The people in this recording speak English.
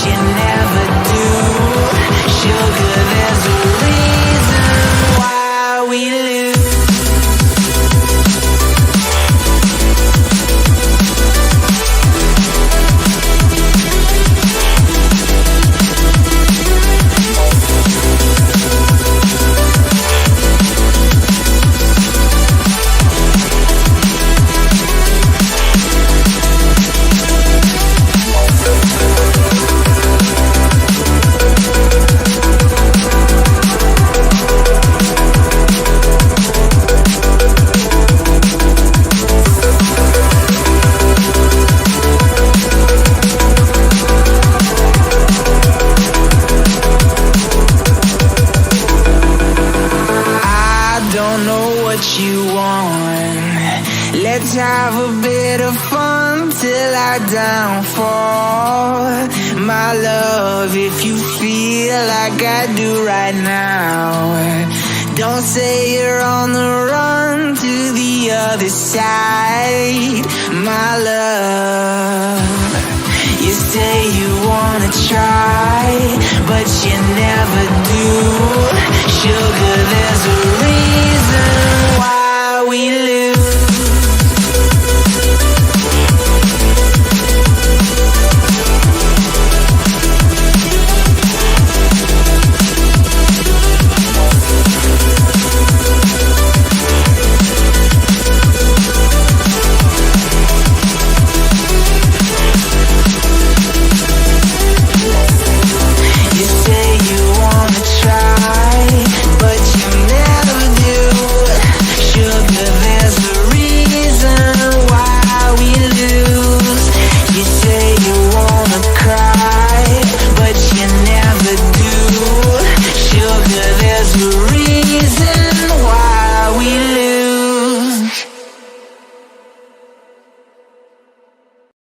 you never do. Sugar, there's a reason why we lose. Let's have a bit of fun till I downfall. My love, if you feel like I do right now, don't say you're on the run to the other side. My love, you say you wanna try, but you never do. Sugar, there's a reason